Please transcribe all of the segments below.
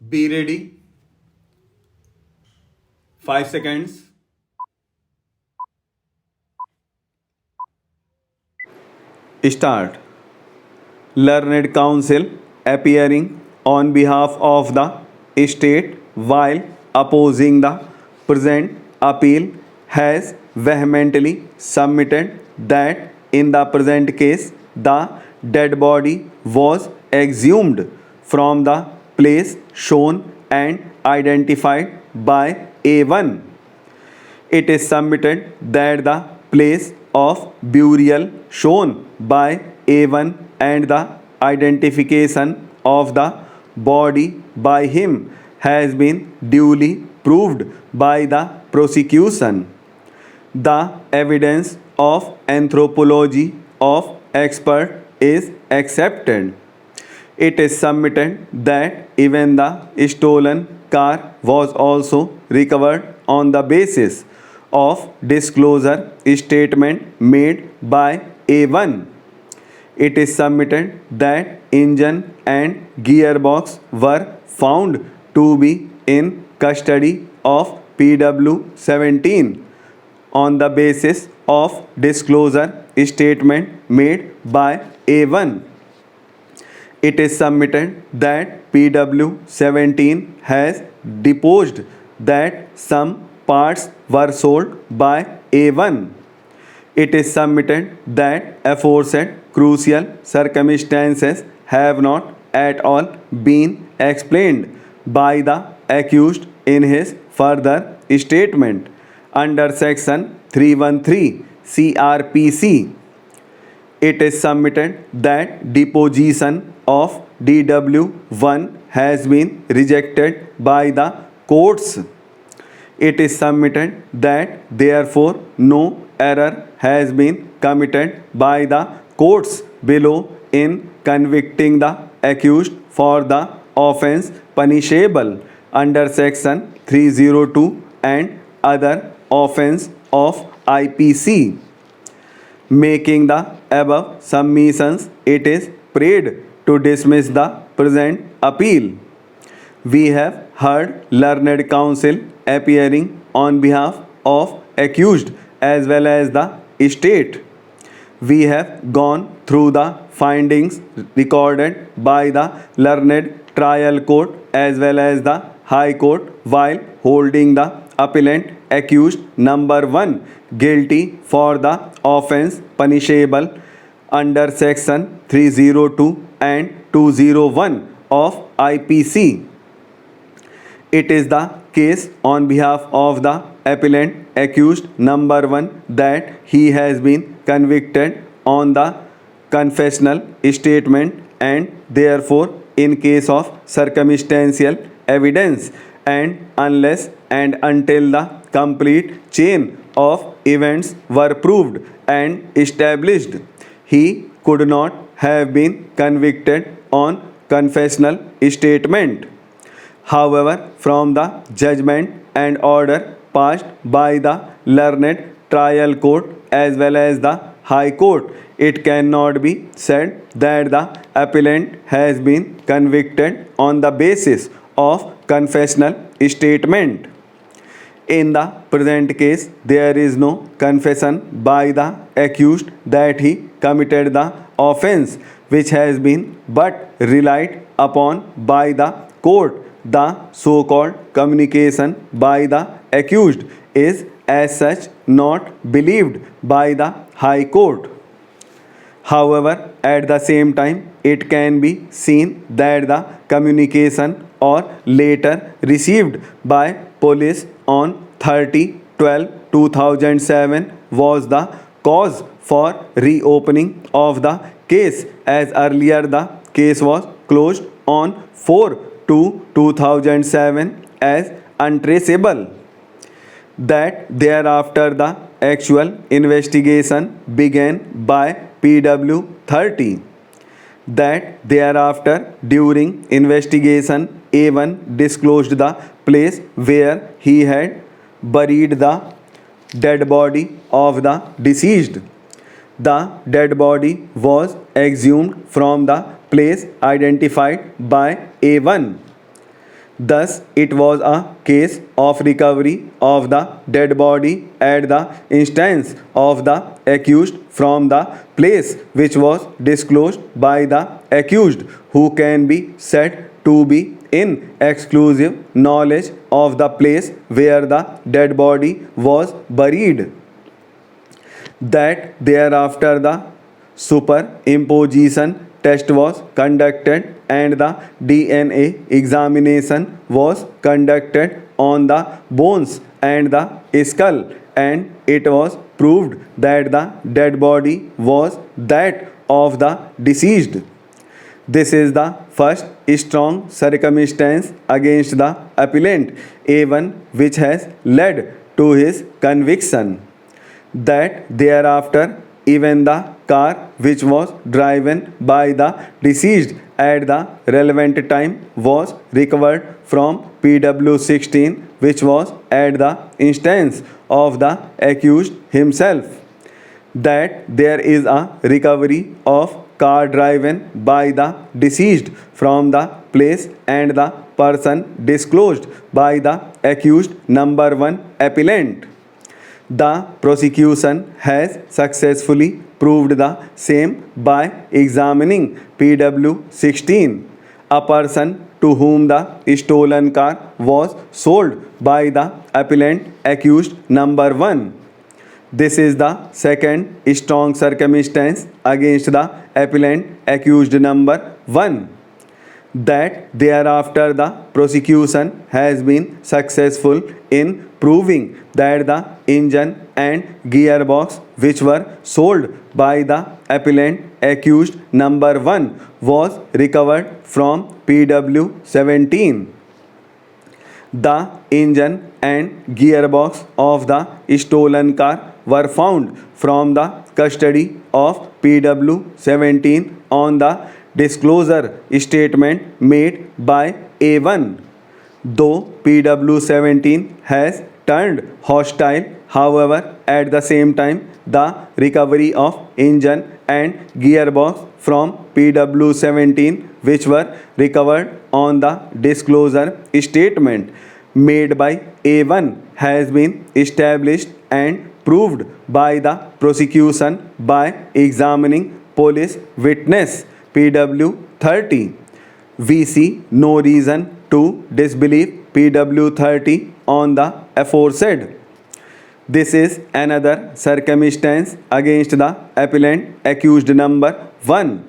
Be ready. 5 seconds. Start. Learned counsel appearing on behalf of the state while opposing the present appeal has vehemently submitted that in the present case the dead body was exhumed from the place shown and identified by A1. It is submitted that the place of burial shown by A1 and the identification of the body by him has been duly proved by the prosecution. The evidence of anthropology of expert is accepted. It is submitted that even the stolen car was also recovered on the basis of disclosure statement made by A1. It is submitted that engine and gearbox were found to be in custody of PW17 on the basis of disclosure statement made by A1. It is submitted that PW17 has deposed that some parts were sold by A1. It is submitted that aforesaid crucial circumstances have not at all been explained by the accused in his further statement under section 313 CRPC. It is submitted that deposition of DW1 has been rejected by the courts. It is submitted that therefore no error has been committed by the courts below in convicting the accused for the offence punishable under section 302 and other offence of IPC. Making the above submissions, it is prayed to dismiss the present appeal. We have heard learned counsel appearing on behalf of accused as well as the state. We have gone through the findings recorded by the learned trial court as well as the high court while holding the appellant accused number 1 guilty for the offence punishable under section 302 and 201 of IPC. It is the case on behalf of the appellant accused number 1 that he has been convicted on the confessional statement and therefore in case of circumstantial evidence and unless and until the complete chain of events were proved and established, he could not have been convicted on confessional statement. However, from the judgment and order passed by the learned trial court as well as the high court, it cannot be said that the appellant has been convicted on the basis of confessional statement. In the present case, there is no confession by the accused that he committed the offence, which has been but relied upon by the court. The so-called communication by the accused is as such not believed by the High Court. However, at the same time, it can be seen that the communication or letter received by police on 30/12/2007 was the cause for reopening of the case, as earlier the case was closed on 4/2/2007 as untraceable. That thereafter the actual investigation began by PW30. That thereafter during investigation A1 disclosed the place where he had buried the dead body of the deceased. The dead body was exhumed from the place identified by A1. Thus, it was a case of recovery of the dead body at the instance of the accused from the place which was disclosed by the accused, who can be said to be in exclusive knowledge of the place where the dead body was buried. That thereafter the superimposition test was conducted and the DNA examination was conducted on the bones and the skull, and it was proved that the dead body was that of the deceased. This is the first strong circumstance against the appellant A1 which has led to his conviction. That thereafter even the car which was driven by the deceased at the relevant time was recovered from PW16, which was at the instance of the accused himself. That there is a recovery of car driven by the deceased from the place and the person disclosed by the accused number 1 appellant. The prosecution has successfully proved the same by examining PW16, a person to whom the stolen car was sold by the appellant accused number 1. This is the second strong circumstance against the appellant accused number 1. That thereafter the prosecution has been successful in proving that the engine and gearbox which were sold by the appellant accused number 1 was recovered from PW17. The engine and gearbox of the stolen car were found from the custody of PW17 on the disclosure statement made by A1. Though PW17 has turned hostile, however, at the same time, the recovery of engine and gearbox from PW17 which were recovered on the disclosure statement made by A1 has been established and proved by the prosecution by examining police witness PW30. We see no reason to disbelieve PW30 on the aforesaid. This is another circumstance against the appellant accused number 1.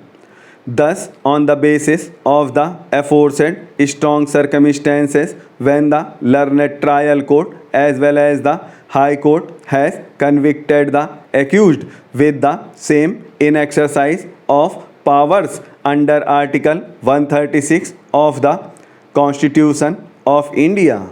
Thus, on the basis of the aforesaid strong circumstances, when the learned trial court as well as the High Court has convicted the accused with the same in exercise of powers under Article 136 of the Constitution of India.